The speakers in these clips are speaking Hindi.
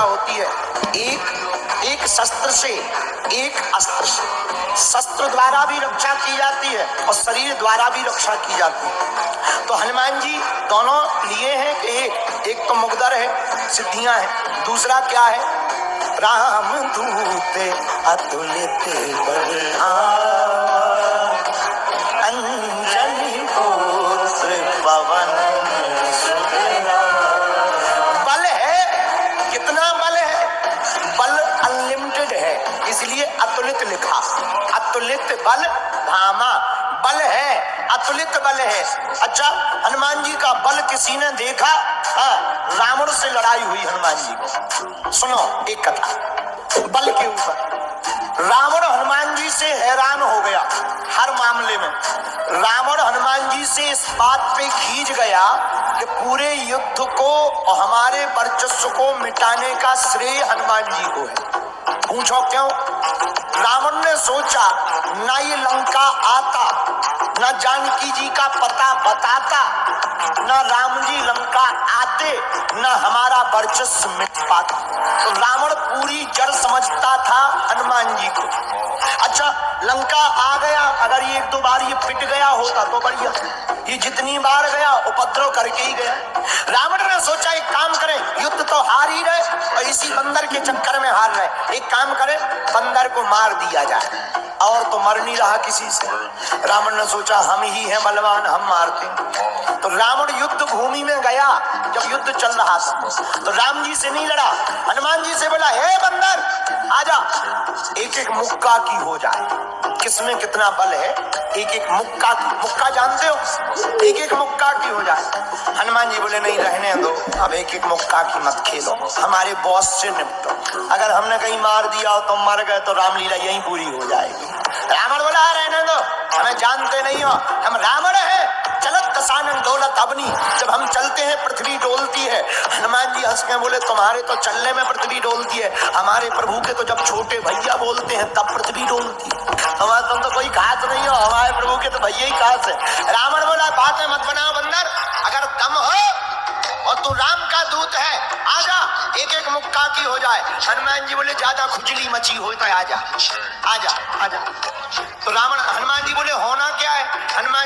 होती है, एक शस्त्र से, एक अस्त्र से। शस्त्र द्वारा भी रक्षा की जाती है और शरीर द्वारा भी रक्षा की जाती है। तो हनुमान जी दोनों लिए हैं कि एक तो मुकद्दर है, सिद्धियां हैं, दूसरा क्या है, राम दूत अतुलित बलधामा, अंजनी पुत्र पवन सुत नामा। बल है, कितना बल है, बल अनलिमिटेड है, इसलिए अतुलित लिखा। अतुलित बल धामा, बल है, अतुलित बल है। अच्छा, हनुमान जी का बल किसी ने देखा? रावण से लड़ाई हुई हनुमान जी को। सुनो एक कथा बल के ऊपर। रावण हनुमान जी से हैरान हो गया हर मामले में। रावण हनुमान जी से इस बात पे खींच गया कि पूरे युद्ध को और हमारे वर्चस्व को मिटाने का श्रेय हनुमान जी को है। पूछो क्यों? रावण ने सोचा ना ये लंका आता, ना जानकी जी का पता बताता, ना राम जी लंका आते, ना हमारा वर्चस्व मिट पाता। तो रावण पूरी जड़ समझता था हनुमान जी को। अच्छा, लंका आ गया, अगर ये एक दो बार ये पिट गया होता तो बढ़िया, ये जितनी बार गया उपद्रव करके ही गया। रावण ने सोचा एक काम करें, युद्ध तो हार ही रहे और इसी बंदर के चक्कर में हार रहे, एक काम करें बंदर को मार दिया जाए, और तो मर नहीं रहा किसी से। रावण ने सोचा हम ही हैं बलवान, हम मारते हैं। तो रावण युद्ध भूमि में गया, जब युद्ध चल रहा था तो राम जी से नहीं लड़ा, हनुमान जी से बोला, हे बंदर आजा, एक एक मुक्का की हो जाए। किसमें कितना बल है, एक एक मुक्का की, मुक्का जानते हो, एक एक मुक्का की हो जाए। हनुमान जी बोले नहीं रहने दो, अब एक एक मुक्का की मत खेलो, हमारे बॉस से निपटो। अगर हमने कहीं मार दिया हो तो मर गए तो रामलीला यहीं पूरी हो जाएगी। रावण बोला रहने दो, हमें जानते नहीं हो, हम रावण है, चलत दसानन दौलत अबनी, जब हम चलते हैं पृथ्वी डोलती है। हनुमान जी हंस के बोले तुम्हारे तो चलने में पृथ्वी डोलती है, हमारे प्रभु के तो जब छोटे भैया बोलते हैं तब पृथ्वी डोलती है। हमारे तुम तो कोई खास नहीं हो, हमारे प्रभु के तो भैया ही खास है। रावण बोला बातें मत बनाओ बंदर, अगर दम हो और तू राम का दूत है आजा, एक एक मुक्का की हो जाए। हनुमान जी बोले ज्यादा खुजली मची हो तो आजा आजा आजा। तो रावण हनुमान जी बोले होना क्या है?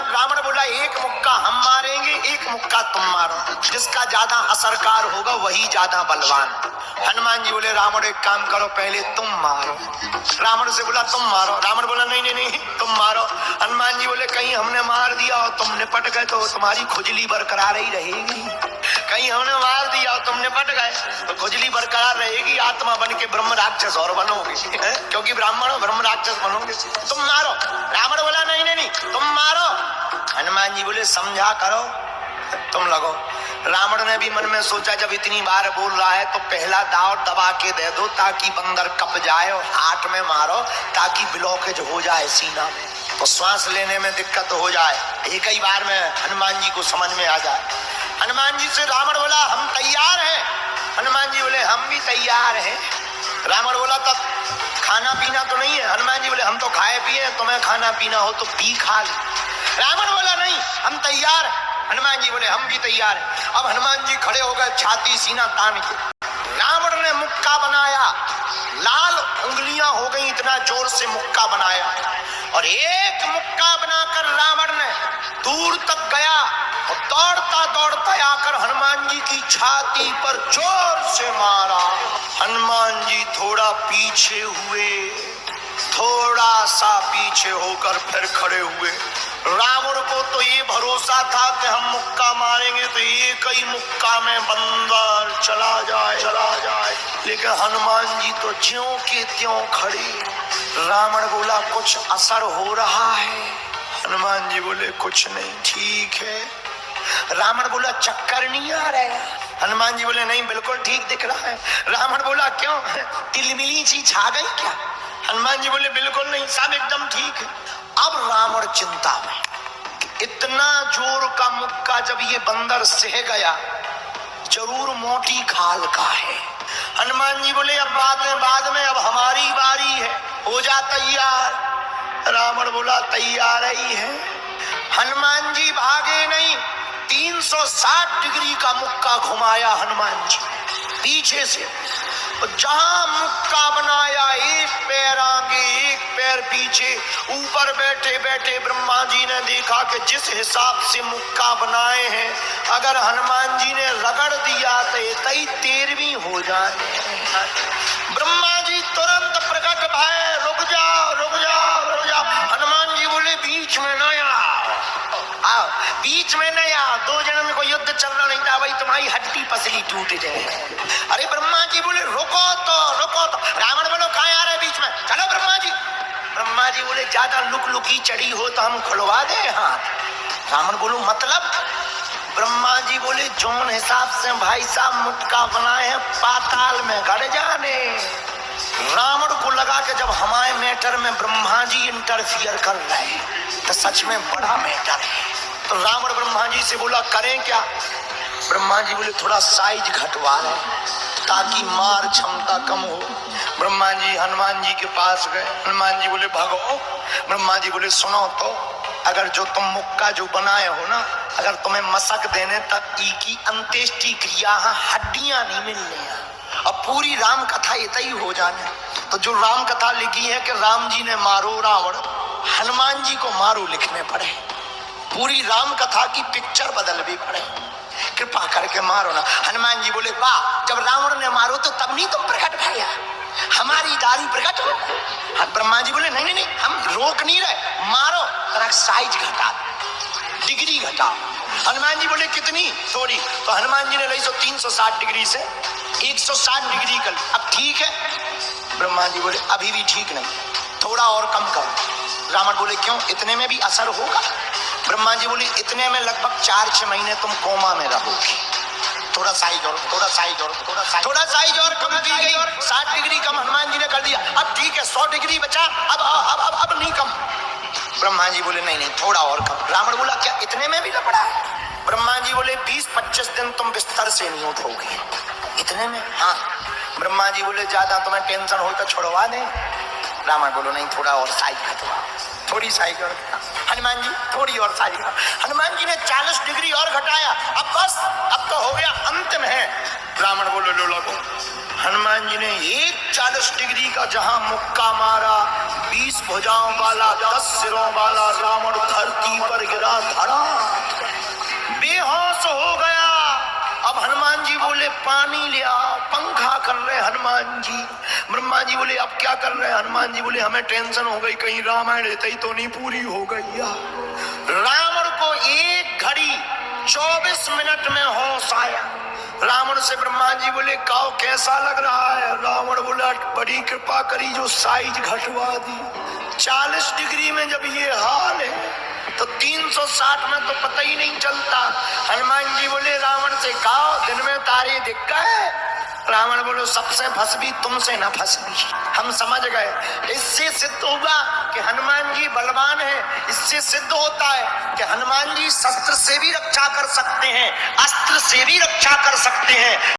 रावण बोला एक मुक्का हम मारेंगे, एक मुक्का तुम मारो, जिसका ज्यादा असरकार होगा वही ज्यादा बलवान। हनुमान जी बोले रावण एक काम करो, पहले तुम मारो। रावण से बोला तुम मारो, रावण बोला नहीं नहीं नहीं तुम मारो। हनुमान जी बोले कहीं हमने मार दिया और तुम निपट गए तो तुम्हारी खुजली बरकरार ही रहेगी, कहीं हमने मार दिया और तुम निपट गए तो खुजली बरकरार रहेगी, आत्मा बन के ब्रह्म राक्षस और बनोगे, क्योंकि ब्राह्मण हो ब्रह्म राक्षस बनोगे। तुम मारो। रावण बोला नहीं नहीं नहीं तुम मारो। हनुमान जी बोले समझा करो, तुम लगो। रावण ने भी मन में सोचा जब इतनी बार बोल रहा है तो पहला दाव दबा के दे दो ताकि बंदर कप जाए, और हाथ में मारो ताकि ब्लॉकेज हो जाए सीना में, तो श्वास लेने में दिक्कत हो जाए, एक ही बार में हनुमान जी को समझ में आ जाए। हनुमान जी से रावण बोला हम तैयार हैं। हनुमान जी बोले हम भी तैयार हैं। रावण बोला तब खाना पीना तो नहीं है? हनुमान जी बोले हम तो खाए पिए, तुम्हें खाना पीना हो तो पी खा ले। रावण बोला नहीं हम तैयार। हनुमान जी बोले हम भी तैयार हैं। अब हनुमान जी खड़े हो गए छाती सीना तान के। रावण ने मुक्का बनाया, लाल उंगलियां हो गई, इतना जोर से मुक्का बनाया, और एक मुक्का बनाकर रावण ने दूर तक गया और दौड़ता दौड़ता आकर हनुमान जी की छाती पर जोर से मारा। हनुमान जी थोड़ा पीछे हुए, थोड़ा सा पीछे होकर फिर खड़े हुए। रावण को तो ये भरोसा था कि हम मुक्का मारेंगे तो एक ही मुक्का में बंदर चला जाए, लेकिन हनुमान जी तो ज्यों के त्यों खड़े। रावण बोला कुछ असर हो रहा है? हनुमान जी बोले कुछ नहीं, ठीक है। रावण बोला चक्कर नहीं आ रहा है? हनुमान जी बोले नहीं बिल्कुल ठीक दिख रहा है। रावण बोला क्यों, तिलमिली सी छा गई क्या? हनुमान जी बोले बिल्कुल नहीं, सब एकदम ठीक है। अब रावण चिंता में, इतना जोर का मुक्का जब ये बंदर सह गया जरूर मोटी खाल का है। हनुमान जी बोले अब बाद में अब हमारी बारी है, हो जा तैयार। रावण बोला तैयार ही है। हनुमान जी भागे नहीं, 360 डिग्री का मुक्का घुमाया हनुमान जी, पीछे से। जहां मुक्का बनाया, एक पैर आगे एक पैर पीछे, ऊपर बैठे बैठे ब्रह्मा जी ने देखा कि जिस हिसाब से मुक्का बनाए हैं, अगर हनुमान जी ने रगड़ दिया तो तई 13वीं हो जाए। ब्रह्मा जी तुरंत प्रकट भय, रुक जाओ रुक जाओ रुक जाओ। हनुमान जी बोले बीच में न आओ, बीच में नहीं आओ, 2 जन में कोई युद्ध चलना नहीं था भाई, तुम्हारी हड्डी पसली टूट जाए। अरे ब्रह्मा जी बोले रुको तो। रावण बोलो कहाँ आ रहे बीच में, चलो ब्रह्मा जी। ब्रह्मा जी बोले ज्यादा लुक लुकी चढ़ी हो तो हम खुलवा दे हाथ। रावण बोलो मतलब। ब्रह्मा जी बोले जोन हिसाब से भाई साहब मुक्का बनाए हैं, पाताल में गड़ जाने। रावण को लगा कि जब हमारे मैटर में ब्रह्मा जी इंटरफियर कर रहे हैं तो सच में बड़ा मैटर है। तो रावण ब्रह्मा जी से बोला करें क्या। ब्रह्मा जी बोले थोड़ा साइज घटवा लें ताकि मार क्षमता कम हो। ब्रह्मा जी हनुमान जी के पास गए। हनुमान जी बोले भागो। ब्रह्मा जी बोले सुनो तो, अगर जो तुम मुक्का जो बनाए हो ना, अगर तुम्हें मसक देने तक की अंत्येष्टि क्रिया हड्डियां नहीं मिलने, अब पूरी राम कथा इतनी हो जाने। तो जो राम कथा लिखी है कि राम जी ने मारो रावण, हनुमान जी को मारो लिखने पड़े। पूरी राम कथा की पिक्चर बदल भी पड़े, कृपा करके मारो ना। हनुमान जी बोले वाह, जब रावण ने मारो तो तब नहीं तुम प्रकट भैया, हमारी दाढ़ी प्रकट हो। ब्रह्मा जी बोले नहीं नहीं, हम रोक नहीं रहे, मारो, तेरा साइज घटा, डिग्री घटा। हनुमान जी बोले कितनी, थोड़ी। तो हनुमान जी ने ली 360 डिग्री से 160 डिग्री कर। अब ठीक है। ब्रह्मा जी बोले अभी भी ठीक नहीं, थोड़ा और कम करो। रावण बोले क्यों, इतने में भी असर होगा। ब्रह्मा जी बोले इतने में लगभग 4-6 महीने तुम कोमा में रहोगे, थोड़ा साइज और थोड़ा साइज और थोड़ा साइज और कम की गई। 60 डिग्री कम हनुमान जी ने कर दिया। अब ठीक है 100 डिग्री बचा, अब नहीं कम। ब्रह्मा जी बोले नहीं नहीं, थोड़ा और कम। रावण बोला क्या इतने में भी लपड़ा है। ब्रह्मा जी बोले 20-25 दिन तुम बिस्तर से नहीं उठोगे, इतने में। हाँ। ब्रह्मा जी बोले ज्यादा तुम्हें टेंशन हो तो छुड़वा दे। रावण बोलो नहीं, थोड़ा और साइज घटवा, थोड़ी साइज और। हनुमान जी थोड़ी और साइज। हनुमान जी ने 40 डिग्री और घटाया। अब बस, अब तो हो गया, अंतिम है। रावण बोलो लो लगो। हनुमान जी ने एक 40 डिग्री का जहां मुक्का मारा, 20 भुजाओं वाला 10 सिरों वाला रावण धरती पर गिरा, धड़ा बेहोश हो गया। अब हनुमान जी बोले पानी ले आओ, पंखा कर रहे हनुमान जी। ब्रह्मा जी बोले अब क्या कर रहे हैं। हनुमान जी बोले हमें टेंशन हो गई, कहीं रामायण ही तो नहीं पूरी हो गई। रावण को 1 घड़ी 24 मिनट में होश आया। रावण से ब्रह्मा जी बोले काओ कैसा लग रहा है। रावण बोला बड़ी कृपा करी जो साइज घटवा दी। 40 डिग्री में जब ये हाल है तो 360 में तो पता ही नहीं चलता। हनुमान जी बोले रावण से कहो दिन में तारे दिख गए। रावण बोलो सबसे फंसबी तुमसे ना फंसबी, हम समझ गए। इससे सिद्ध होगा कि हनुमान जी बलवान है। इससे सिद्ध होता है कि हनुमान जी शस्त्र से भी रक्षा कर सकते हैं, अस्त्र से भी रक्षा कर सकते हैं।